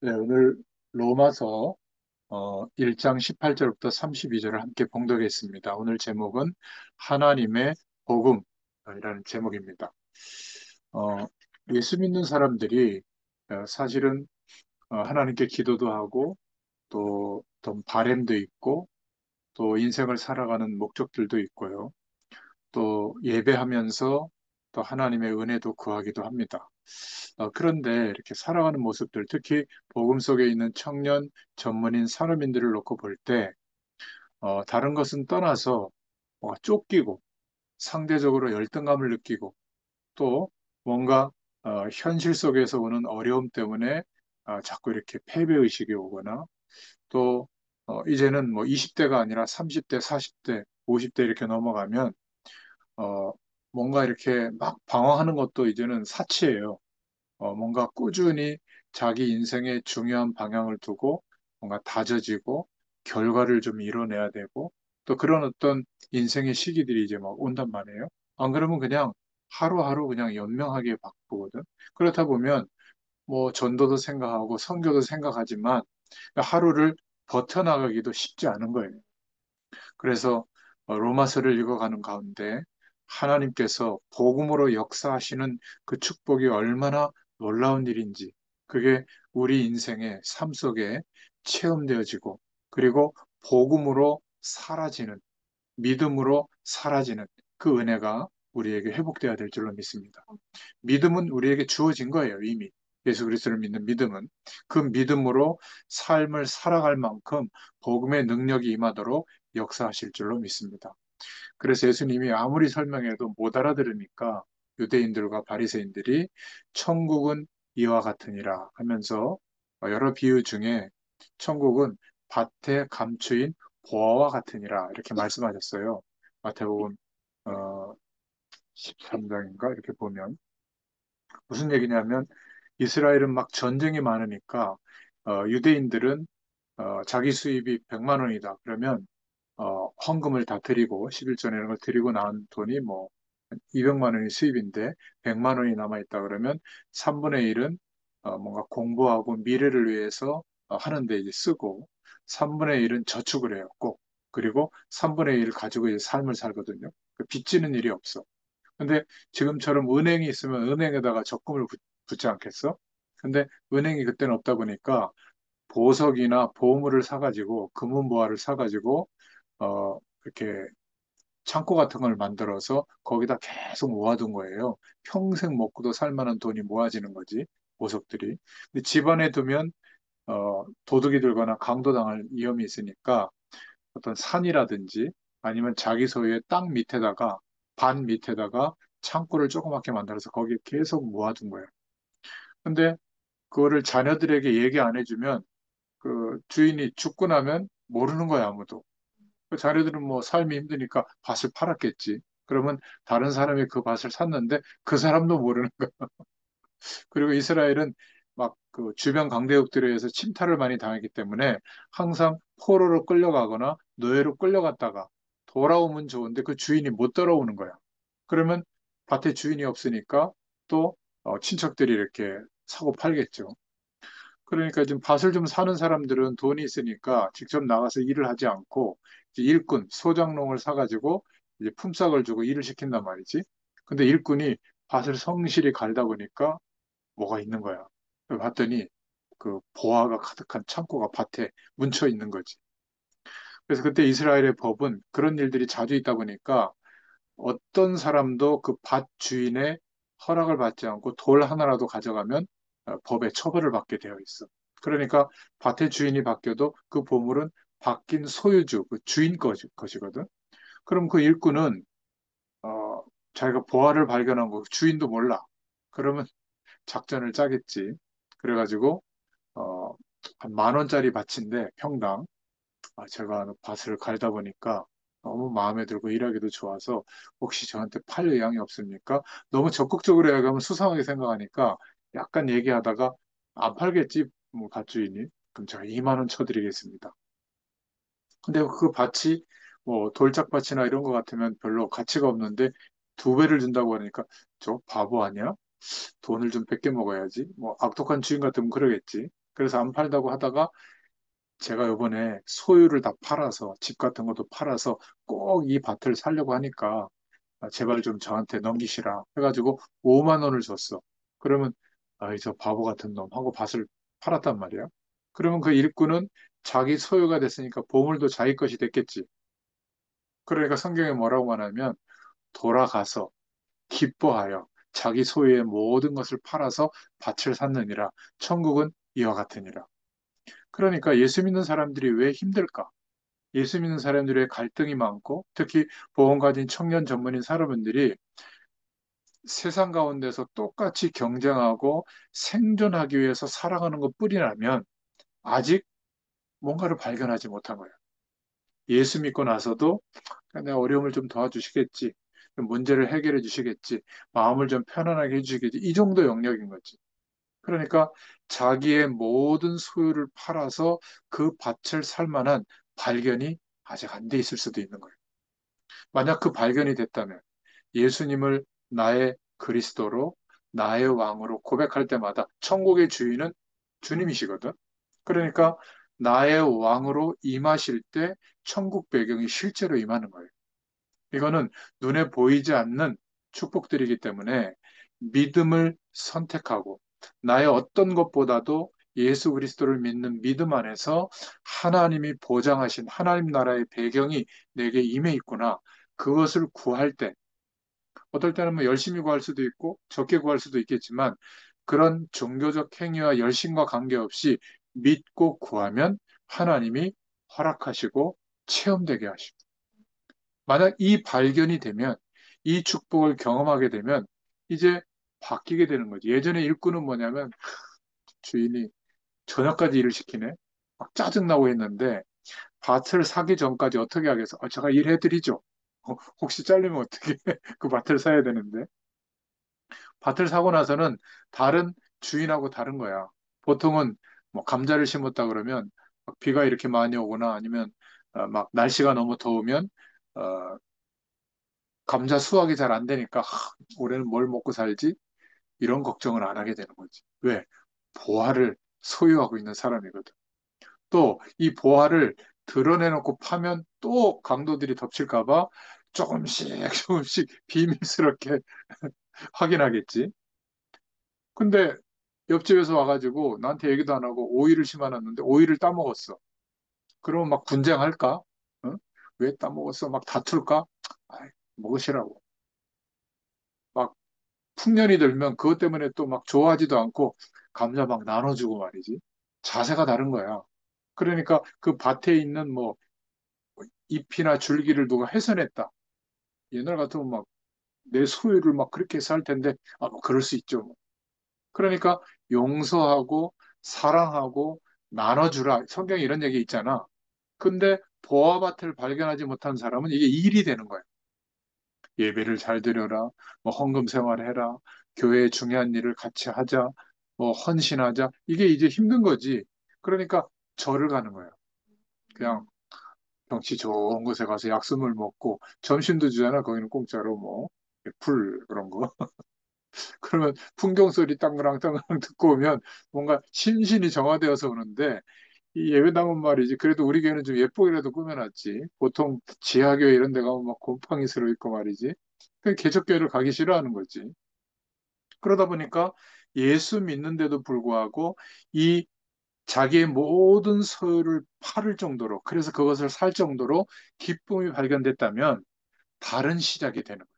네, 오늘 로마서 1장 18절부터 32절을 함께 봉독했습니다. 오늘 제목은 하나님의 복음이라는 제목입니다. 어, 예수 믿는 사람들이 사실은 하나님께 기도도 하고 또 어떤 바램도 있고 또 인생을 살아가는 목적들도 있고요. 또 예배하면서 또 하나님의 은혜도 구하기도 합니다. 그런데 이렇게 살아가는 모습들, 특히 복음 속에 있는 청년 전문인 산업인들을 놓고 볼 때, 다른 것은 떠나서 뭔가 쫓기고 상대적으로 열등감을 느끼고 또 뭔가 현실 속에서 오는 어려움 때문에 자꾸 이렇게 패배의식이 오거나 또 이제는 뭐 20대가 아니라 30대, 40대, 50대 이렇게 넘어가면 어, 뭔가 이렇게 막 방황하는 것도 이제는 사치예요. 뭔가 꾸준히 자기 인생의 중요한 방향을 두고 뭔가 다져지고 결과를 좀 이뤄내야 되고 또 그런 어떤 인생의 시기들이 이제 막 온단 말이에요. 안 그러면 그냥 하루하루 그냥 연명하게 바쁘거든. 그렇다 보면 뭐 전도도 생각하고 선교도 생각하지만 하루를 버텨나가기도 쉽지 않은 거예요. 그래서 로마서를 읽어가는 가운데 하나님께서 복음으로 역사하시는 그 축복이 얼마나 놀라운 일인지 그게 우리 인생의 삶 속에 체험되어지고 그리고 복음으로 사라지는 믿음으로 사라지는 그 은혜가 우리에게 회복되어야 될 줄로 믿습니다. 믿음은 우리에게 주어진 거예요, 이미. 예수 그리스도를 믿는 믿음은. 그 믿음으로 삶을 살아갈 만큼 복음의 능력이 임하도록 역사하실 줄로 믿습니다. 그래서 예수님이 아무리 설명해도 못 알아들으니까 유대인들과 바리새인들이 천국은 이와 같으니라 하면서 여러 비유 중에 천국은 밭에 감추인 보화와 같으니라 이렇게 말씀하셨어요. 마태복음 13장인가 이렇게 보면 무슨 얘기냐면 이스라엘은 막 전쟁이 많으니까 유대인들은 자기 수입이 100만 원이다. 그러면 헌금을 다 드리고 11조 이런 걸 드리고 나온 돈이 뭐 200만 원이 수입인데 100만 원이 남아 있다 그러면 3분의 1은 뭔가 공부하고 미래를 위해서 하는데 이제 쓰고 3분의 1은 저축을 해요. 꼭. 그리고 3분의 1을 가지고 이제 삶을 살거든요. 그 빚지는 일이 없어. 근데 지금처럼 은행이 있으면 은행에다가 적금을 붓지 않겠어? 근데 은행이 그때는 없다 보니까 보석이나 보물을 사가지고 금은보화를 사가지고 이렇게 창고 같은 걸 만들어서 거기다 계속 모아둔 거예요. 평생 먹고도 살 만한 돈이 모아지는 거지, 보석들이. 근데 집안에 두면 도둑이 들거나 강도당할 위험이 있으니까 어떤 산이라든지 아니면 자기 소유의 땅 밑에다가 반 밑에다가 창고를 조그맣게 만들어서 거기에 계속 모아둔 거예요. 근데 그거를 자녀들에게 얘기 안 해주면 그 주인이 죽고 나면 모르는 거야, 아무도. 그 자녀들은 뭐 삶이 힘드니까 밭을 팔았겠지. 그러면 다른 사람이 그 밭을 샀는데 그 사람도 모르는 거야. 그리고 이스라엘은 막 그 주변 강대국들에 의해서 침탈을 많이 당했기 때문에 항상 포로로 끌려가거나 노예로 끌려갔다가 돌아오면 좋은데 그 주인이 못 돌아오는 거야. 그러면 밭에 주인이 없으니까 또 친척들이 이렇게 사고 팔겠죠. 그러니까 지금 밭을 좀 사는 사람들은 돈이 있으니까 직접 나가서 일을 하지 않고 이제 일꾼, 소장농을 사가지고 이제 품삯을 주고 일을 시킨단 말이지. 근데 일꾼이 밭을 성실히 갈다 보니까 뭐가 있는 거야. 봤더니 그 보화가 가득한 창고가 밭에 뭉쳐 있는 거지. 그래서 그때 이스라엘의 법은 그런 일들이 자주 있다 보니까 어떤 사람도 그 밭 주인의 허락을 받지 않고 돌 하나라도 가져가면 법의 처벌을 받게 되어 있어. 그러니까 밭의 주인이 바뀌어도 그 보물은 바뀐 소유주, 그 주인 것이거든. 그럼 그 일꾼은 어, 자기가 보화를 발견한 거 주인도 몰라. 그러면 작전을 짜겠지. 그래가지고 어, 한 10,000원짜리 밭인데 평당 제가 밭을 갈다 보니까 너무 마음에 들고 일하기도 좋아서 혹시 저한테 팔 의향이 없습니까? 너무 적극적으로 이야기하면 수상하게 생각하니까 약간 얘기하다가 안 팔겠지, 뭐 밭주인이. 그럼 제가 2만 원 쳐드리겠습니다. 근데 그 밭이 뭐 돌짝밭이나 이런 거 같으면 별로 가치가 없는데 2배를 준다고 하니까 저 바보 아니야? 돈을 좀 100개 먹어야지. 뭐 악독한 주인 같으면 그러겠지. 그래서 안 팔다고 하다가 제가 요번에 소유를 다 팔아서 집 같은 것도 팔아서 꼭 이 밭을 살려고 하니까 제발 좀 저한테 넘기시라 해가지고 5만 원을 줬어. 그러면 아이 저 바보 같은 놈 하고 밭을 팔았단 말이야. 그러면 그 일꾼은 자기 소유가 됐으니까 보물도 자기 것이 됐겠지. 그러니까 성경에 뭐라고 말하면 돌아가서 기뻐하여 자기 소유의 모든 것을 팔아서 밭을 샀느니라. 천국은 이와 같으니라. 그러니까 예수 믿는 사람들이 왜 힘들까? 예수 믿는 사람들의 갈등이 많고 특히 보험 가진 청년 전문인 사람들이 세상 가운데서 똑같이 경쟁하고 생존하기 위해서 살아가는 것 뿐이라면 아직 뭔가를 발견하지 못한 거예요. 예수 믿고 나서도 내가 어려움을 좀 도와주시겠지. 문제를 해결해 주시겠지. 마음을 좀 편안하게 해주시겠지. 이 정도 영역인 거지. 그러니까 자기의 모든 소유를 팔아서 그 밭을 살 만한 발견이 아직 안 돼 있을 수도 있는 거예요. 만약 그 발견이 됐다면 예수님을 나의 그리스도로 나의 왕으로 고백할 때마다 천국의 주인은 주님이시거든. 그러니까 나의 왕으로 임하실 때 천국 배경이 실제로 임하는 거예요. 이거는 눈에 보이지 않는 축복들이기 때문에 믿음을 선택하고 나의 어떤 것보다도 예수 그리스도를 믿는 믿음 안에서 하나님이 보장하신 하나님 나라의 배경이 내게 임해 있구나. 그것을 구할 때 어떨 때는 뭐 열심히 구할 수도 있고 적게 구할 수도 있겠지만 그런 종교적 행위와 열심과 관계없이 믿고 구하면 하나님이 허락하시고 체험되게 하시고 만약 이 발견이 되면 이 축복을 경험하게 되면 이제 바뀌게 되는 거지. 예전에 일꾼은 뭐냐면 주인이 저녁까지 일을 시키네. 막 짜증나고 했는데 밭을 사기 전까지 어떻게 하겠어? 제가 일해드리죠. 혹시 잘리면 어떻게 그 밭을 사야 되는데. 밭을 사고 나서는 다른 주인하고 다른 거야. 보통은 뭐 감자를 심었다 그러면 막 비가 이렇게 많이 오거나 아니면 막 날씨가 너무 더우면 어, 감자 수확이 잘 안 되니까 올해는 뭘 먹고 살지? 이런 걱정을 안 하게 되는 거지. 왜? 보화를 소유하고 있는 사람이거든. 또 이 보화를 드러내놓고 파면 또 강도들이 덮칠까 봐 조금씩 조금씩 비밀스럽게 확인하겠지. 근데 옆집에서 와가지고 나한테 얘기도 안 하고 오이를 심어놨는데 오이를 따먹었어. 그러면 막 분쟁할까? 어? 왜 따먹었어? 막 다툴까? 아이, 먹으시라고. 막 풍년이 들면 그것 때문에 또 막 좋아하지도 않고 감자 막 나눠주고 말이지. 자세가 다른 거야. 그러니까 그 밭에 있는 뭐 잎이나 줄기를 누가 훼손했다. 옛날 같으면 막 내 소유를 막 그렇게 해서 할 텐데, 뭐 그럴 수 있죠. 뭐. 그러니까 용서하고 사랑하고 나눠주라. 성경에 이런 얘기 있잖아. 근데 보아밭을 발견하지 못한 사람은 이게 일이 되는 거야. 예배를 잘 드려라, 뭐 헌금 생활해라, 교회의 중요한 일을 같이 하자, 뭐 헌신하자. 이게 이제 힘든 거지. 그러니까 절을 가는 거야. 그냥 경치 좋은 곳에 가서 약수물 먹고 점심도 주잖아. 거기는 공짜로 뭐 풀 그런 거. 그러면 풍경 소리 땅그랑땅그랑 듣고 오면 뭔가 심신이 정화되어서 오는데 이 예배당은 말이지. 그래도 우리 교회는 좀 예쁘게라도 꾸며놨지. 보통 지하교회 이런 데 가면 막 곰팡이스러 있고 말이지. 그 개척교회를 가기 싫어하는 거지. 그러다 보니까 예수 믿는데도 불구하고 이 자기의 모든 소유를 팔을 정도로, 그래서 그것을 살 정도로 기쁨이 발견됐다면 다른 시작이 되는 거예요.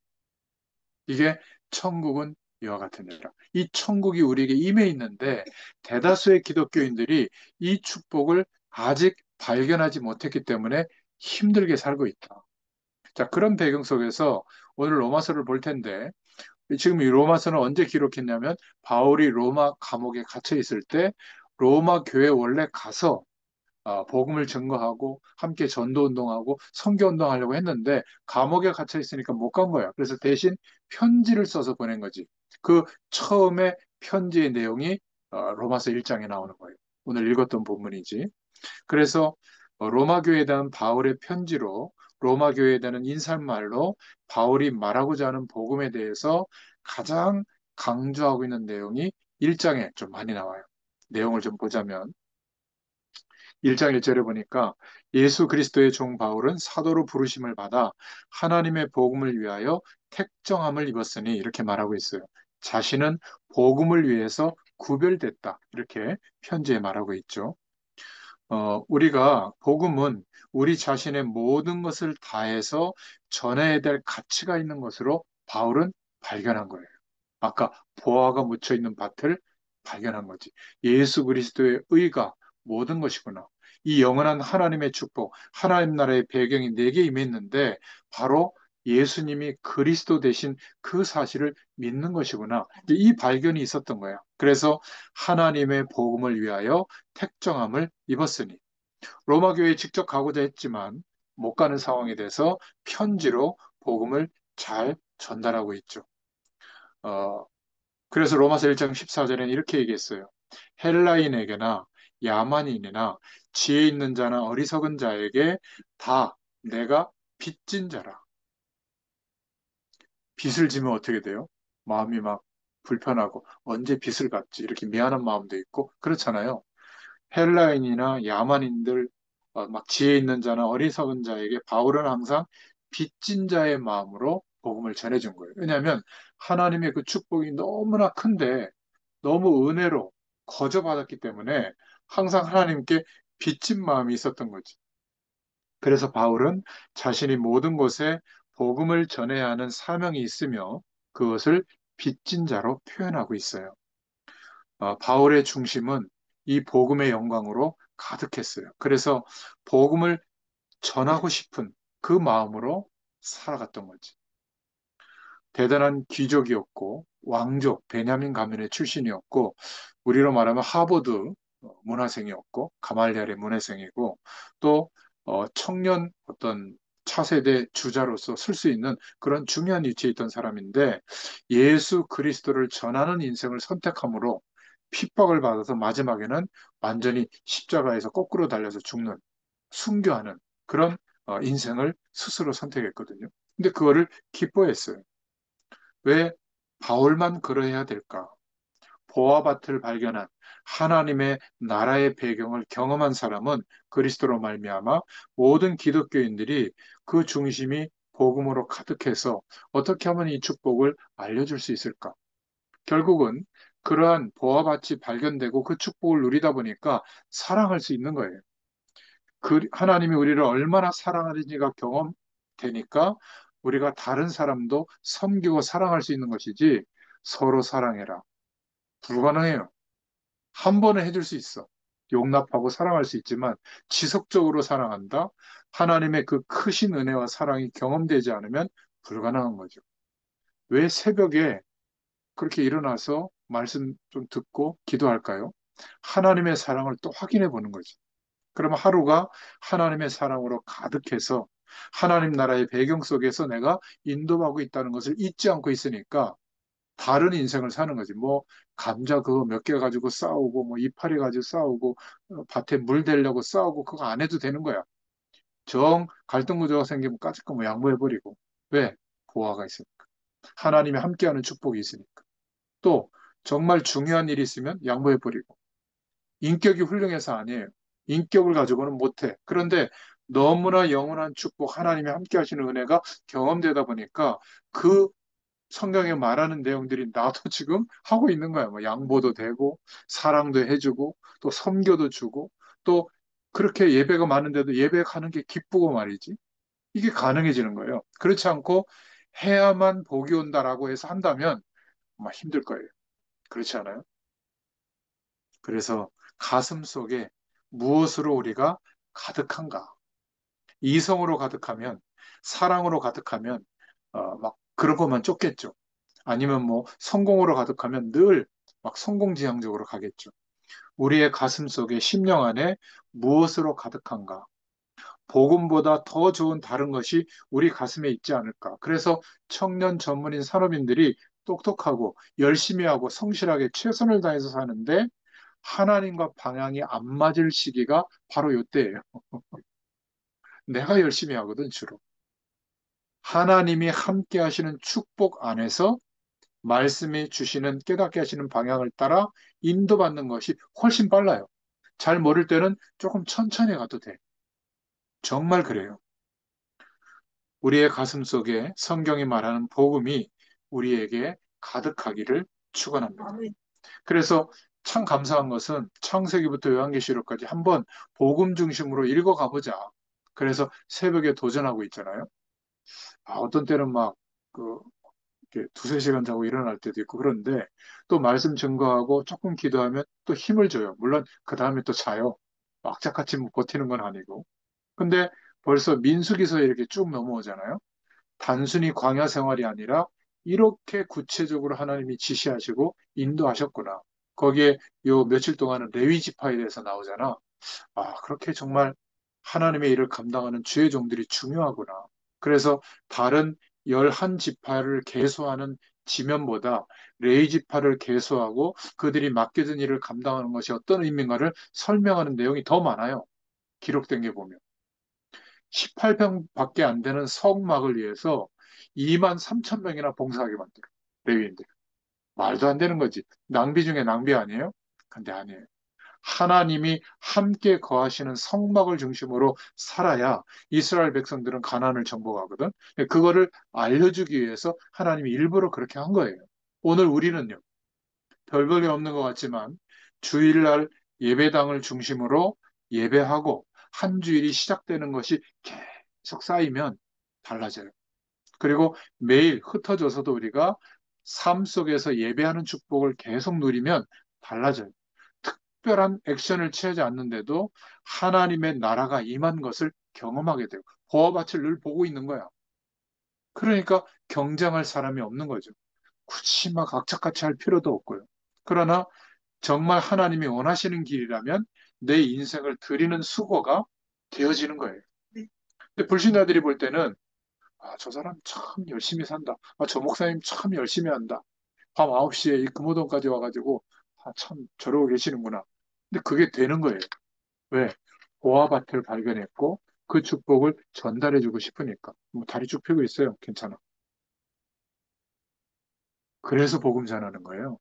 이게 천국은 이와 같으니라. 이 천국이 우리에게 임해 있는데 대다수의 기독교인들이 이 축복을 아직 발견하지 못했기 때문에 힘들게 살고 있다. 자, 그런 배경 속에서 오늘 로마서를 볼 텐데 지금 이 로마서는 언제 기록했냐면 바울이 로마 감옥에 갇혀 있을 때 로마 교회 원래 가서 복음을 증거하고 함께 전도 운동하고 선교 운동하려고 했는데 감옥에 갇혀 있으니까 못 간 거야. 그래서 대신 편지를 써서 보낸 거지. 그 처음에 편지의 내용이 로마서 1장에 나오는 거예요. 오늘 읽었던 본문이지. 그래서 로마 교회에 대한 바울의 편지로 로마 교회에 대한 인사말로 바울이 말하고자 하는 복음에 대해서 가장 강조하고 있는 내용이 1장에 좀 많이 나와요. 내용을 좀 보자면 1장 1절에 보니까 예수 그리스도의 종 바울은 사도로 부르심을 받아 하나님의 복음을 위하여 택정함을 입었으니 이렇게 말하고 있어요. 자신은 복음을 위해서 구별됐다. 이렇게 편지에 말하고 있죠. 우리가 복음은 우리 자신의 모든 것을 다해서 전해야 될 가치가 있는 것으로 바울은 발견한 거예요. 아까 보화가 묻혀 있는 밭을 발견한 거지. 예수 그리스도의 의가 모든 것이구나. 이 영원한 하나님의 축복, 하나님 나라의 배경이 내게 임했는데 바로 예수님이 그리스도 되신 그 사실을 믿는 것이구나. 이제 이 발견이 있었던 거야. 그래서 하나님의 복음을 위하여 택정함을 입었으니 로마 교회에 직접 가고자 했지만 못 가는 상황에 대해서 편지로 복음을 잘 전달하고 있죠. 어, 그래서 로마서 1장 14절에는 이렇게 얘기했어요. 헬라인에게나 야만인이나 지혜 있는 자나 어리석은 자에게 다 내가 빚진 자라. 빚을 지면 어떻게 돼요? 마음이 막 불편하고 언제 빚을 갚지? 이렇게 미안한 마음도 있고 그렇잖아요. 헬라인이나 야만인들, 막 지혜 있는 자나 어리석은 자에게 바울은 항상 빚진 자의 마음으로 복음을 전해준 거예요. 왜냐하면 하나님의 그 축복이 너무나 큰데 너무 은혜로 거저받았기 때문에 항상 하나님께 빚진 마음이 있었던 거지. 그래서 바울은 자신이 모든 곳에 복음을 전해야 하는 사명이 있으며 그것을 빚진 자로 표현하고 있어요. 바울의 중심은 이 복음의 영광으로 가득했어요. 그래서 복음을 전하고 싶은 그 마음으로 살아갔던 거지. 대단한 귀족이었고 왕족 베냐민 가문의 출신이었고 우리로 말하면 하버드 문화생이었고 가말리엘의 문화생이고 또 청년 어떤 차세대 주자로서 쓸 수 있는 그런 중요한 위치에 있던 사람인데 예수 그리스도를 전하는 인생을 선택함으로 핍박을 받아서 마지막에는 완전히 십자가에서 거꾸로 달려서 죽는 순교하는 그런 인생을 스스로 선택했거든요. 근데 그거를 기뻐했어요. 왜 바울만 그러해야 될까? 보아밭을 발견한 하나님의 나라의 배경을 경험한 사람은 그리스도로 말미암아 모든 기독교인들이 그 중심이 복음으로 가득해서 어떻게 하면 이 축복을 알려줄 수 있을까? 결국은 그러한 보아밭이 발견되고 그 축복을 누리다 보니까 사랑할 수 있는 거예요. 하나님이 우리를 얼마나 사랑하는지가 경험되니까 우리가 다른 사람도 섬기고 사랑할 수 있는 것이지 서로 사랑해라. 불가능해요. 한 번은 해줄 수 있어. 용납하고 사랑할 수 있지만 지속적으로 사랑한다? 하나님의 그 크신 은혜와 사랑이 경험되지 않으면 불가능한 거죠. 왜 새벽에 그렇게 일어나서 말씀 좀 듣고 기도할까요? 하나님의 사랑을 또 확인해 보는 거지. 그러면 하루가 하나님의 사랑으로 가득해서 하나님 나라의 배경 속에서 내가 인도하고 있다는 것을 잊지 않고 있으니까 다른 인생을 사는 거지. 뭐 감자 그거 몇 개 가지고 싸우고 뭐 이파리 가지고 싸우고 밭에 물 대려고 싸우고 그거 안 해도 되는 거야. 정 갈등 구조가 생기면 까짓 거 뭐 양보해 버리고. 왜? 보화가 있으니까. 하나님이 함께하는 축복이 있으니까. 또 정말 중요한 일이 있으면 양보해 버리고. 인격이 훌륭해서 아니에요. 인격을 가지고는 못해. 그런데 너무나 영원한 축복, 하나님이 함께 하시는 은혜가 경험되다 보니까 그 성경에 말하는 내용들이 나도 지금 하고 있는 거야. 뭐 양보도 되고, 사랑도 해주고, 또 섬겨도 주고, 또 그렇게 예배가 많은데도 예배 가는 게 기쁘고 말이지. 이게 가능해지는 거예요. 그렇지 않고 해야만 복이 온다라고 해서 한다면 아마 힘들 거예요. 그렇지 않아요? 그래서 가슴 속에 무엇으로 우리가 가득한가? 이성으로 가득하면, 사랑으로 가득하면, 막 그런 것만 쫓겠죠. 아니면 뭐 성공으로 가득하면 늘 막 성공지향적으로 가겠죠. 우리의 가슴 속에 심령 안에 무엇으로 가득한가? 복음보다 더 좋은 다른 것이 우리 가슴에 있지 않을까? 그래서 청년 전문인 산업인들이 똑똑하고 열심히 하고 성실하게 최선을 다해서 사는데 하나님과 방향이 안 맞을 시기가 바로 이때예요. 내가 열심히 하거든, 주로. 하나님이 함께 하시는 축복 안에서 말씀이 주시는 깨닫게 하시는 방향을 따라 인도받는 것이 훨씬 빨라요. 잘 모를 때는 조금 천천히 가도 돼. 정말 그래요. 우리의 가슴 속에 성경이 말하는 복음이 우리에게 가득하기를 축원합니다. 그래서 참 감사한 것은 창세기부터 요한계시록까지 한번 복음 중심으로 읽어가 보자. 그래서 새벽에 도전하고 있잖아요. 어떤 때는 막 그, 이렇게 두세 시간 자고 일어날 때도 있고 그런데 또 말씀 증거하고 조금 기도하면 또 힘을 줘요. 물론 그 다음에 또 자요. 악착같이 뭐 버티는 건 아니고. 근데 벌써 민수기서에 이렇게 쭉 넘어오잖아요. 단순히 광야 생활이 아니라 이렇게 구체적으로 하나님이 지시하시고 인도하셨구나. 거기에 요 며칠 동안은 레위 지파에 대해서 나오잖아. 그렇게 정말 하나님의 일을 감당하는 주의 종들이 중요하구나. 그래서 다른 11지파를 계수하는 지면보다 레위 지파를 계수하고 그들이 맡겨진 일을 감당하는 것이 어떤 의미인가를 설명하는 내용이 더 많아요. 기록된 게 보면. 18평밖에 안 되는 성막을 위해서 2만 3천 명이나 봉사하게 만들어. 레위인들. 말도 안 되는 거지. 낭비 중에 낭비 아니에요? 근데 아니에요. 하나님이 함께 거하시는 성막을 중심으로 살아야 이스라엘 백성들은 가나안을 정복하거든. 그거를 알려주기 위해서 하나님이 일부러 그렇게 한 거예요. 오늘 우리는요, 별 볼일 없는 것 같지만 주일날 예배당을 중심으로 예배하고 한 주일이 시작되는 것이 계속 쌓이면 달라져요. 그리고 매일 흩어져서도 우리가 삶 속에서 예배하는 축복을 계속 누리면 달라져요. 특별한 액션을 취하지 않는데도 하나님의 나라가 임한 것을 경험하게 되고 보아밭을 늘 보고 있는 거야. 그러니까 경쟁할 사람이 없는 거죠. 굳이 막 악착같이 할 필요도 없고요. 그러나 정말 하나님이 원하시는 길이라면 내 인생을 드리는 수고가 되어지는 거예요. 근데 불신자들이 볼 때는 저 사람 참 열심히 산다. 저 목사님 참 열심히 한다. 밤 9시에 이 금호동까지 와가지고 참 저러고 계시는구나. 근데 그게 되는 거예요. 왜? 보아밭을 발견했고 그 축복을 전달해주고 싶으니까. 뭐 다리 쭉 펴고 있어요. 괜찮아. 그래서 복음 전하는 거예요.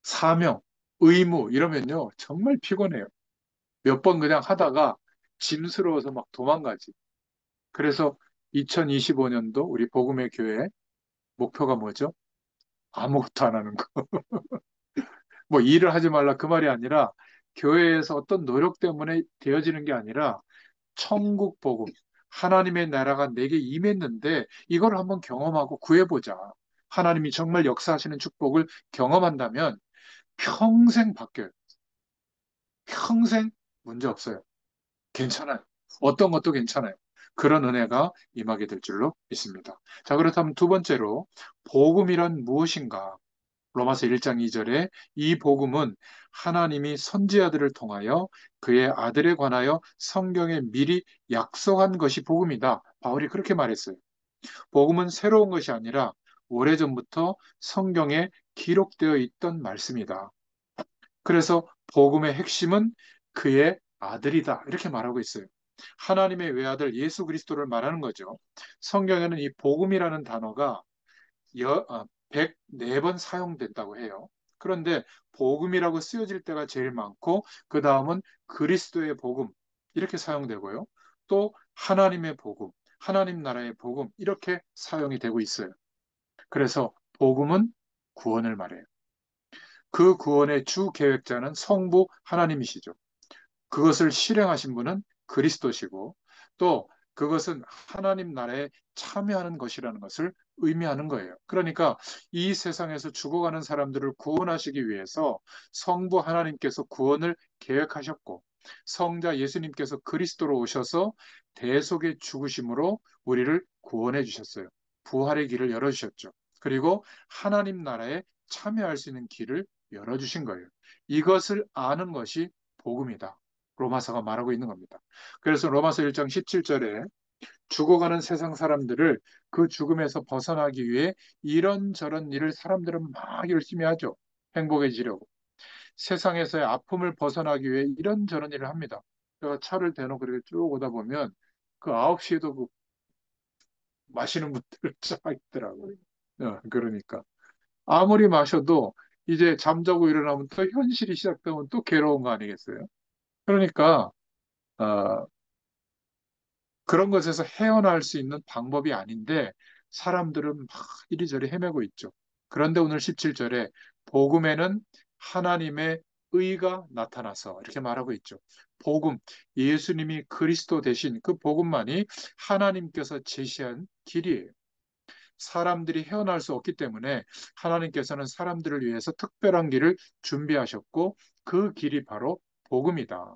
사명, 의무 이러면요 정말 피곤해요. 몇 번 그냥 하다가 짐스러워서 막 도망가지. 그래서 2025년도 우리 복음의 교회 목표가 뭐죠? 아무것도 안 하는 거. 뭐 일을 하지 말라 그 말이 아니라 교회에서 어떤 노력 때문에 되어지는 게 아니라 천국 복음, 하나님의 나라가 내게 임했는데 이걸 한번 경험하고 구해보자. 하나님이 정말 역사하시는 축복을 경험한다면 평생 바뀌어요. 평생 문제 없어요. 괜찮아요. 어떤 것도 괜찮아요. 그런 은혜가 임하게 될 줄로 믿습니다. 자, 그렇다면 두 번째로 복음이란 무엇인가? 로마서 1장 2절에 이 복음은 하나님이 선지자들을 통하여 그의 아들에 관하여 성경에 미리 약속한 것이 복음이다. 바울이 그렇게 말했어요. 복음은 새로운 것이 아니라 오래전부터 성경에 기록되어 있던 말씀이다. 그래서 복음의 핵심은 그의 아들이다. 이렇게 말하고 있어요. 하나님의 외아들 예수 그리스도를 말하는 거죠. 성경에는 이 복음이라는 단어가 104번 사용된다고 해요. 그런데 복음이라고 쓰여질 때가 제일 많고 그 다음은 그리스도의 복음 이렇게 사용되고요. 또 하나님의 복음, 하나님 나라의 복음 이렇게 사용이 되고 있어요. 그래서 복음은 구원을 말해요. 그 구원의 주 계획자는 성부 하나님이시죠. 그것을 실행하신 분은 그리스도시고 또 그것은 하나님 나라에 참여하는 것이라는 것을 의미하는 거예요. 그러니까 이 세상에서 죽어가는 사람들을 구원하시기 위해서 성부 하나님께서 구원을 계획하셨고 성자 예수님께서 그리스도로 오셔서 대속의 죽으심으로 우리를 구원해 주셨어요. 부활의 길을 열어주셨죠. 그리고 하나님 나라에 참여할 수 있는 길을 열어주신 거예요. 이것을 아는 것이 복음이다. 로마서가 말하고 있는 겁니다. 그래서 로마서 1장 17절에 죽어가는 세상 사람들을 그 죽음에서 벗어나기 위해 이런저런 일을 사람들은 막 열심히 하죠. 행복해지려고. 세상에서의 아픔을 벗어나기 위해 이런저런 일을 합니다. 제가 차를 대놓고 그렇게 쭉 오다 보면 그 9시에도 그 마시는 분들을 쫙 있더라고요. 그러니까. 아무리 마셔도 이제 잠자고 일어나면 또 현실이 시작되면 또 괴로운 거 아니겠어요? 그러니까 어, 그런 것에서 헤어날 수 있는 방법이 아닌데 사람들은 막 이리저리 헤매고 있죠. 그런데 오늘 17절에 복음에는 하나님의 의가 나타나서 이렇게 말하고 있죠. 복음, 예수님이 그리스도 되신 그 복음만이 하나님께서 제시한 길이에요. 사람들이 헤어날 수 없기 때문에 하나님께서는 사람들을 위해서 특별한 길을 준비하셨고 그 길이 바로 복음이다.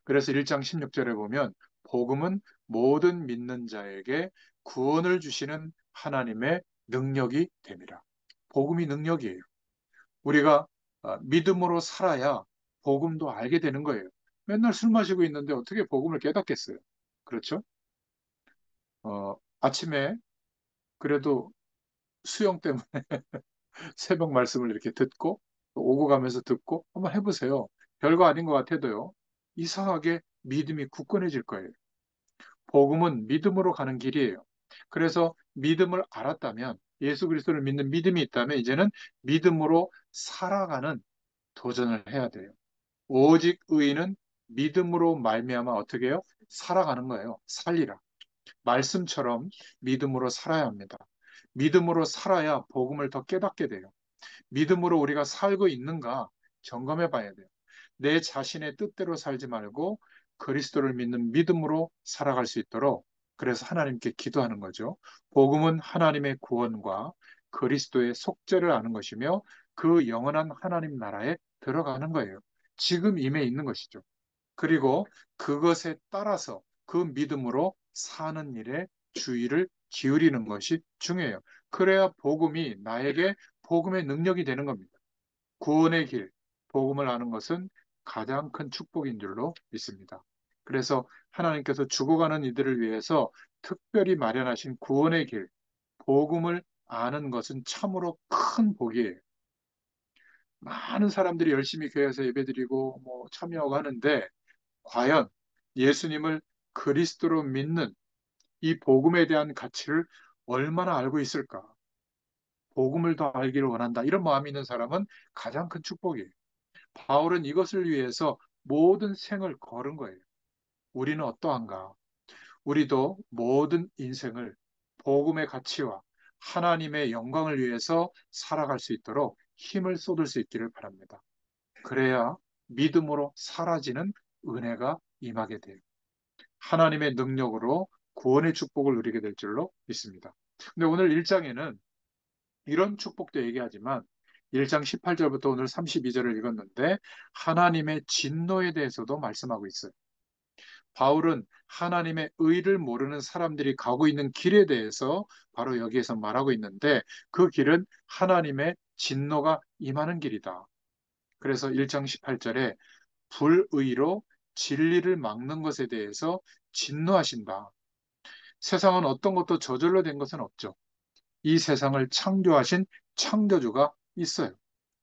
그래서 1장 16절에 보면 복음은 모든 믿는 자에게 구원을 주시는 하나님의 능력이 됩니다. 복음이 능력이에요. 우리가 믿음으로 살아야 복음도 알게 되는 거예요. 맨날 술 마시고 있는데 어떻게 복음을 깨닫겠어요? 그렇죠? 아침에 그래도 수영 때문에 새벽 말씀을 이렇게 듣고 또 오고 가면서 듣고 한번 해보세요. 별거 아닌 것 같아도요. 이상하게 믿음이 굳건해질 거예요. 복음은 믿음으로 가는 길이에요. 그래서 믿음을 알았다면 예수 그리스도를 믿는 믿음이 있다면 이제는 믿음으로 살아가는 도전을 해야 돼요. 오직 의인은 믿음으로 말미암아 어떻게 해요? 살아가는 거예요. 살리라. 말씀처럼 믿음으로 살아야 합니다. 믿음으로 살아야 복음을 더 깨닫게 돼요. 믿음으로 우리가 살고 있는가 점검해 봐야 돼요. 내 자신의 뜻대로 살지 말고 그리스도를 믿는 믿음으로 살아갈 수 있도록 그래서 하나님께 기도하는 거죠. 복음은 하나님의 구원과 그리스도의 속죄를 아는 것이며 그 영원한 하나님 나라에 들어가는 거예요. 지금 임해 있는 것이죠. 그리고 그것에 따라서 그 믿음으로 사는 일에 주의를 기울이는 것이 중요해요. 그래야 복음이 나에게 복음의 능력이 되는 겁니다. 구원의 길, 복음을 아는 것은 가장 큰 축복인 줄로 믿습니다. 그래서 하나님께서 죽어가는 이들을 위해서 특별히 마련하신 구원의 길, 복음을 아는 것은 참으로 큰 복이에요. 많은 사람들이 열심히 교회에서 예배드리고 뭐 참여하고 하는데 과연 예수님을 그리스도로 믿는 이 복음에 대한 가치를 얼마나 알고 있을까? 복음을 더 알기를 원한다. 이런 마음이 있는 사람은 가장 큰 축복이에요. 바울은 이것을 위해서 모든 생을 걸은 거예요. 우리는 어떠한가? 우리도 모든 인생을 복음의 가치와 하나님의 영광을 위해서 살아갈 수 있도록 힘을 쏟을 수 있기를 바랍니다. 그래야 믿음으로 사라지는 은혜가 임하게 돼요. 하나님의 능력으로 구원의 축복을 누리게 될 줄로 믿습니다. 근데 오늘 1장에는 이런 축복도 얘기하지만 1장 18절부터 오늘 32절을 읽었는데 하나님의 진노에 대해서도 말씀하고 있어요. 바울은 하나님의 의를 모르는 사람들이 가고 있는 길에 대해서 바로 여기에서 말하고 있는데 그 길은 하나님의 진노가 임하는 길이다. 그래서 1장 18절에 불의로 진리를 막는 것에 대해서 진노하신다. 세상은 어떤 것도 저절로 된 것은 없죠. 이 세상을 창조하신 창조주가 있어요.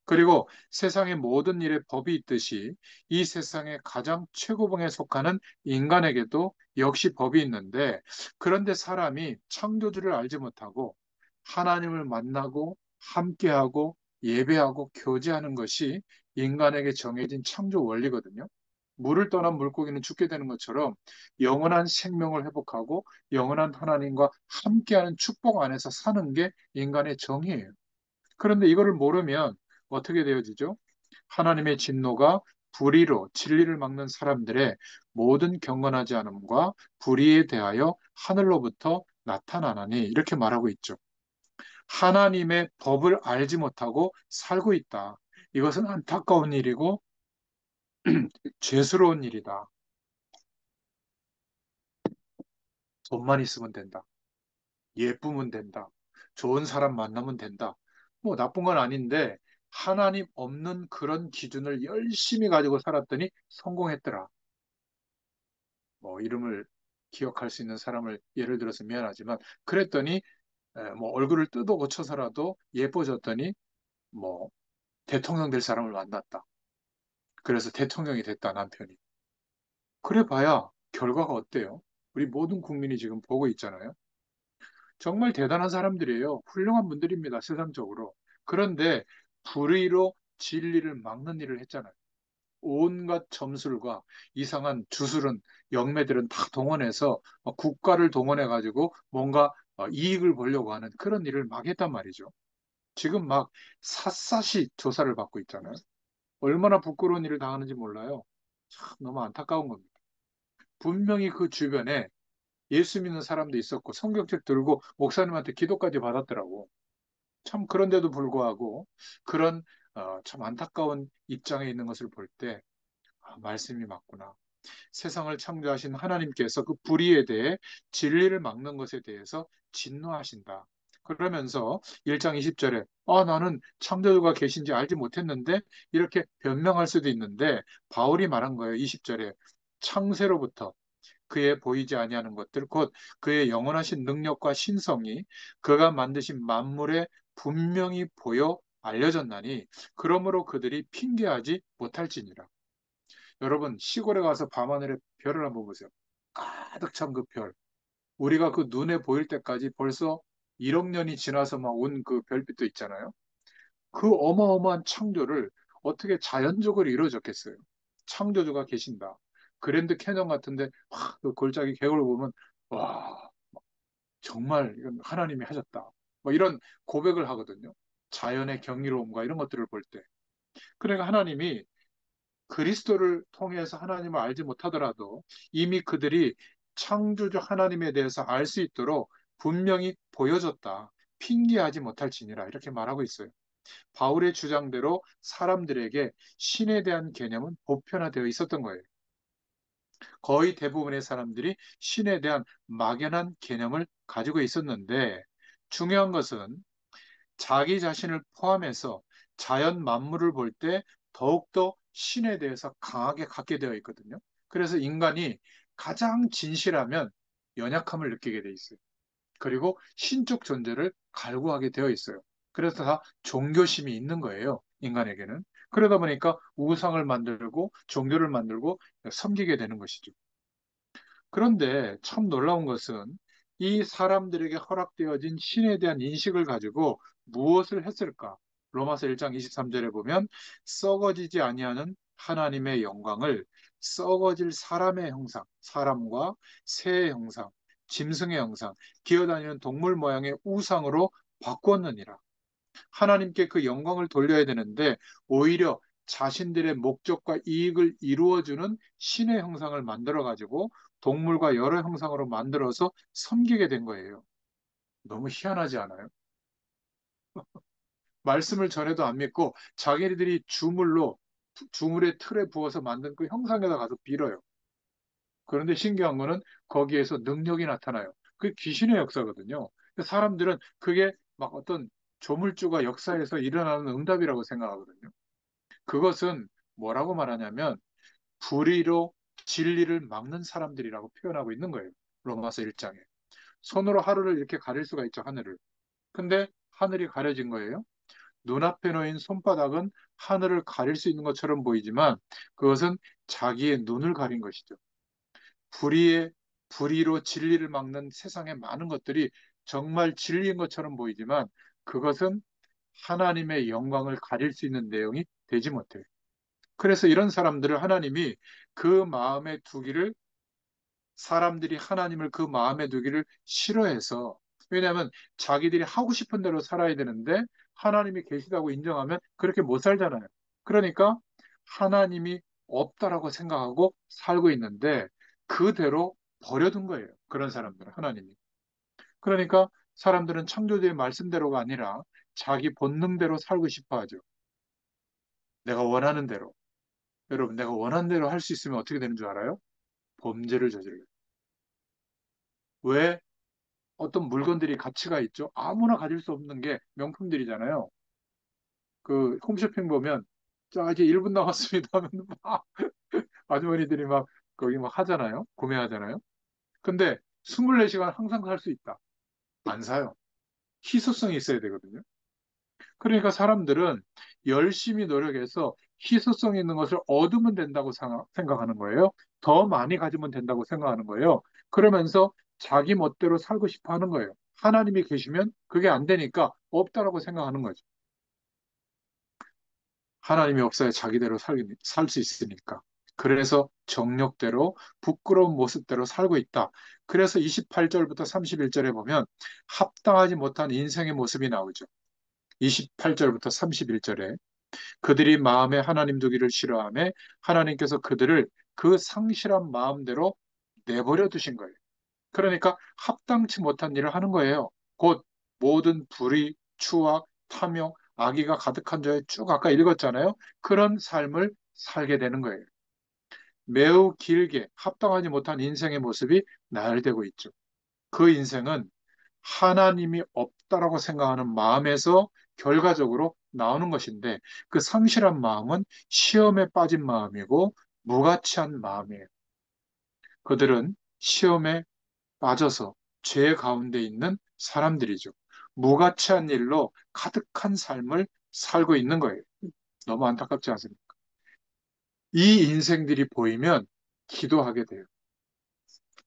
그리고 세상의 모든 일에 법이 있듯이 이 세상의 가장 최고봉에 속하는 인간에게도 역시 법이 있는데 그런데 사람이 창조주를 알지 못하고 하나님을 만나고 함께하고 예배하고 교제하는 것이 인간에게 정해진 창조 원리거든요. 물을 떠난 물고기는 죽게 되는 것처럼 영원한 생명을 회복하고 영원한 하나님과 함께하는 축복 안에서 사는 게 인간의 정의예요. 그런데 이거를 모르면 어떻게 되어지죠? 하나님의 진노가 불의로 진리를 막는 사람들의 모든 경건하지 않음과 불의에 대하여 하늘로부터 나타나나니 이렇게 말하고 있죠. 하나님의 법을 알지 못하고 살고 있다. 이것은 안타까운 일이고 죄스러운 일이다. 돈만 있으면 된다. 예쁘면 된다. 좋은 사람 만나면 된다. 뭐 나쁜 건 아닌데 하나님 없는 그런 기준을 열심히 가지고 살았더니 성공했더라. 뭐 이름을 기억할 수 있는 사람을 예를 들어서 미안하지만 그랬더니 뭐 얼굴을 뜯어 고쳐서라도 예뻐졌더니 뭐 대통령 될 사람을 만났다. 그래서 대통령이 됐다 남편이. 그래 봐야 결과가 어때요? 우리 모든 국민이 지금 보고 있잖아요. 정말 대단한 사람들이에요. 훌륭한 분들입니다, 세상적으로. 그런데 불의로 진리를 막는 일을 했잖아요. 온갖 점술과 이상한 주술은 영매들은 다 동원해서 국가를 동원해 가지고 뭔가 이익을 보려고 하는 그런 일을 막 했단 말이죠. 지금 막 샅샅이 조사를 받고 있잖아요. 얼마나 부끄러운 일을 당하는지 몰라요. 참 너무 안타까운 겁니다. 분명히 그 주변에 예수 믿는 사람도 있었고 성경책 들고 목사님한테 기도까지 받았더라고. 참 그런데도 불구하고 그런 참 안타까운 입장에 있는 것을 볼 때 말씀이 맞구나. 세상을 창조하신 하나님께서 그 불의에 대해 진리를 막는 것에 대해서 진노하신다. 그러면서 1장 20절에 나는 창조주가 계신지 알지 못했는데 이렇게 변명할 수도 있는데 바울이 말한 거예요. 20절에 창세로부터 그의 보이지 아니하는 것들 곧 그의 영원하신 능력과 신성이 그가 만드신 만물에 분명히 보여 알려졌나니 그러므로 그들이 핑계하지 못할지니라. 여러분, 시골에 가서 밤하늘의 별을 한번 보세요. 가득 찬 그 별. 우리가 그 눈에 보일 때까지 벌써 1억 년이 지나서 막 온 그 별빛도 있잖아요. 그 어마어마한 창조를 어떻게 자연적으로 이루어졌겠어요? 창조주가 계신다. 그랜드 캐년 같은데 그 골짜기 계곡을 보면 와, 정말 이건 하나님이 하셨다. 뭐 이런 고백을 하거든요. 자연의 경이로움과 이런 것들을 볼 때. 그러니까 하나님이 그리스도를 통해서 하나님을 알지 못하더라도 이미 그들이 창조주 하나님에 대해서 알 수 있도록 분명히 보여줬다. 핑계하지 못할지니라 이렇게 말하고 있어요. 바울의 주장대로 사람들에게 신에 대한 개념은 보편화되어 있었던 거예요. 거의 대부분의 사람들이 신에 대한 막연한 개념을 가지고 있었는데 중요한 것은 자기 자신을 포함해서 자연 만물을 볼 때 더욱더 신에 대해서 강하게 갖게 되어 있거든요. 그래서 인간이 가장 진실하면 연약함을 느끼게 돼 있어요. 그리고 신적 존재를 갈구하게 되어 있어요. 그래서 다 종교심이 있는 거예요. 인간에게는. 그러다 보니까 우상을 만들고 종교를 만들고 섬기게 되는 것이죠. 그런데 참 놀라운 것은 이 사람들에게 허락되어진 신에 대한 인식을 가지고 무엇을 했을까? 로마서 1장 23절에 보면 썩어지지 아니하는 하나님의 영광을 썩어질 사람의 형상, 사람과 새의 형상, 짐승의 형상, 기어다니는 동물 모양의 우상으로 바꾸었느니라. 하나님께 그 영광을 돌려야 되는데 오히려 자신들의 목적과 이익을 이루어주는 신의 형상을 만들어 가지고 동물과 여러 형상으로 만들어서 섬기게 된 거예요. 너무 희한하지 않아요? 말씀을 전해도 안 믿고 자기들이 주물의 틀에 부어서 만든 그 형상에다 가서 빌어요. 그런데 신기한 거는 거기에서 능력이 나타나요. 그게 귀신의 역사거든요. 사람들은 그게 막 어떤 조물주가 역사에서 일어나는 응답이라고 생각하거든요. 그것은 뭐라고 말하냐면 불의로 진리를 막는 사람들이라고 표현하고 있는 거예요. 로마서 1장에. 손으로 하루를 이렇게 가릴 수가 있죠, 하늘을. 근데 하늘이 가려진 거예요. 눈앞에 놓인 손바닥은 하늘을 가릴 수 있는 것처럼 보이지만 그것은 자기의 눈을 가린 것이죠. 불의의 불의로 진리를 막는 세상의 많은 것들이 정말 진리인 것처럼 보이지만 그것은 하나님의 영광을 가릴 수 있는 내용이 되지 못해요. 그래서 이런 사람들을 하나님이 그 마음에 두기를 사람들이 하나님을 그 마음에 두기를 싫어해서 왜냐하면 자기들이 하고 싶은 대로 살아야 되는데 하나님이 계시다고 인정하면 그렇게 못 살잖아요. 그러니까 하나님이 없다라고 생각하고 살고 있는데 그대로 버려둔 거예요. 그런 사람들은 하나님이. 그러니까 사람들은 창조주의 말씀대로가 아니라 자기 본능대로 살고 싶어 하죠. 내가 원하는 대로. 여러분, 내가 원하는 대로 할 수 있으면 어떻게 되는 줄 알아요? 범죄를 저질러요. 왜? 어떤 물건들이 가치가 있죠. 아무나 가질 수 없는 게 명품들이잖아요. 그 홈쇼핑 보면 자 이제 1분 남았습니다 하면 막 아주머니들이 막 거기 막 하잖아요. 구매하잖아요. 근데 24시간 항상 살 수 있다. 안 사요. 희소성이 있어야 되거든요. 그러니까 사람들은 열심히 노력해서 희소성 있는 것을 얻으면 된다고 생각하는 거예요. 더 많이 가지면 된다고 생각하는 거예요. 그러면서 자기 멋대로 살고 싶어 하는 거예요. 하나님이 계시면 그게 안 되니까 없다라고 생각하는 거죠. 하나님이 없어야 자기대로 살 수 있으니까. 그래서 정욕대로 부끄러운 모습대로 살고 있다. 그래서 28절부터 31절에 보면 합당하지 못한 인생의 모습이 나오죠. 28절부터 31절에 그들이 마음에 하나님 두기를 싫어하며 하나님께서 그들을 그 상실한 마음대로 내버려 두신 거예요. 그러니까 합당치 못한 일을 하는 거예요. 곧 모든 불의, 추악, 탐욕, 악의가 가득한 자에 쭉 아까 읽었잖아요. 그런 삶을 살게 되는 거예요. 매우 길게 합당하지 못한 인생의 모습이 나열되고 있죠. 그 인생은 하나님이 없다라고 생각하는 마음에서 결과적으로 나오는 것인데 그 상실한 마음은 시험에 빠진 마음이고 무가치한 마음이에요. 그들은 시험에 빠져서 죄 가운데 있는 사람들이죠. 무가치한 일로 가득한 삶을 살고 있는 거예요. 너무 안타깝지 않습니까? 이 인생들이 보이면 기도하게 돼요.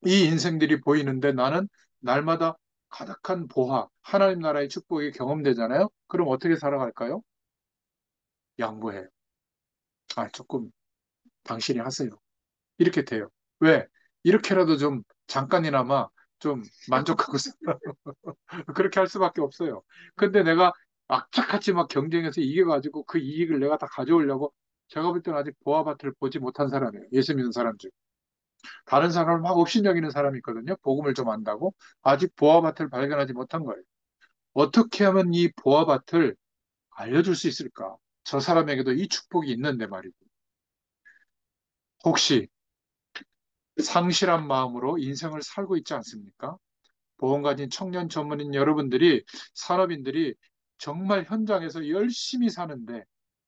이 인생들이 보이는데 나는 날마다 가득한 보화, 하나님 나라의 축복이 경험되잖아요. 그럼 어떻게 살아갈까요? 양보해요. 아, 조금 당신이 하세요. 이렇게 돼요. 왜? 이렇게라도 좀 잠깐이나마 좀 만족하고 그렇게 할 수밖에 없어요. 근데 내가 악착같이 막 경쟁해서 이겨가지고 그 이익을 내가 다 가져오려고 제가 볼 때는 아직 보아바트를 보지 못한 사람이에요. 예수 믿는 사람 중. 다른 사람을 막 업신여기는 사람이 있거든요. 복음을 좀 안다고. 아직 보아바트를 발견하지 못한 거예요. 어떻게 하면 이 보아바트를 알려줄 수 있을까? 저 사람에게도 이 축복이 있는데 말이죠. 혹시 상실한 마음으로 인생을 살고 있지 않습니까? 보험 가진 청년 전문인 여러분들이, 산업인들이 정말 현장에서 열심히 사는데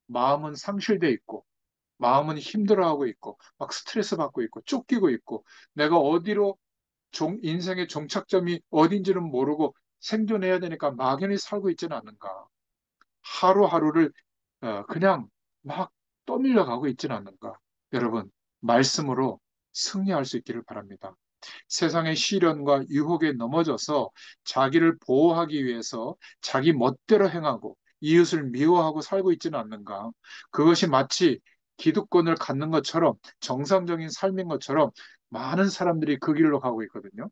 마음은 상실돼 있고, 마음은 힘들어하고 있고, 막 스트레스 받고 있고, 쫓기고 있고, 내가 어디로 인생의 종착점이 어딘지는 모르고 생존해야 되니까 막연히 살고 있지는 않는가. 하루하루를 그냥 막 떠밀려 가고 있지는 않는가. 여러분, 말씀으로 승리할 수 있기를 바랍니다. 세상의 시련과 유혹에 넘어져서 자기를 보호하기 위해서 자기 멋대로 행하고 이웃을 미워하고 살고 있지는 않는가. 그것이 마치 기득권을 갖는 것처럼 정상적인 삶인 것처럼 많은 사람들이 그 길로 가고 있거든요.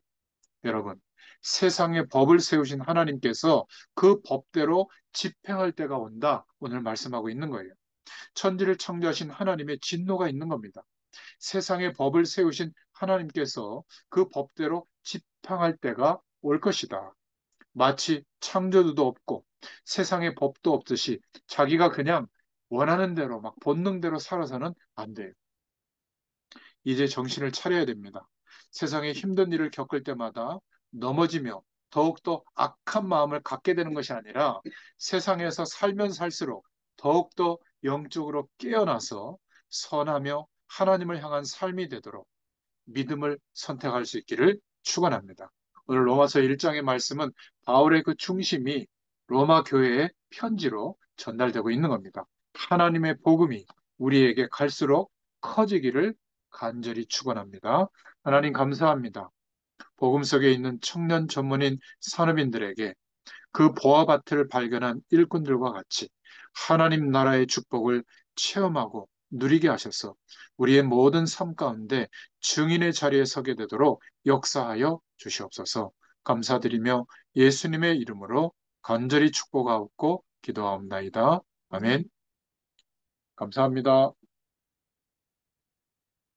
여러분, 세상에 법을 세우신 하나님께서 그 법대로 집행할 때가 온다. 오늘 말씀하고 있는 거예요. 천지를 창조하신 하나님의 진노가 있는 겁니다. 세상에 법을 세우신 하나님께서 그 법대로 집행할 때가 올 것이다. 마치 창조주도 없고 세상에 법도 없듯이 자기가 그냥 원하는 대로 막 본능대로 살아서는 안 돼요. 이제 정신을 차려야 됩니다. 세상에 힘든 일을 겪을 때마다 넘어지며 더욱더 악한 마음을 갖게 되는 것이 아니라 세상에서 살면 살수록 더욱더 영적으로 깨어나서 선하며 하나님을 향한 삶이 되도록 믿음을 선택할 수 있기를 축원합니다. 오늘 로마서 1장의 말씀은 바울의 그 중심이 로마 교회의 편지로 전달되고 있는 겁니다. 하나님의 복음이 우리에게 갈수록 커지기를 간절히 축원합니다. 하나님 감사합니다. 복음 속에 있는 청년 전문인 산업인들에게 그 보아바트를 발견한 일꾼들과 같이 하나님 나라의 축복을 체험하고 누리게 하셔서 우리의 모든 삶 가운데 증인의 자리에 서게 되도록 역사하여 주시옵소서. 감사드리며 예수님의 이름으로 간절히 축복하옵고 기도하옵나이다. 아멘. 감사합니다.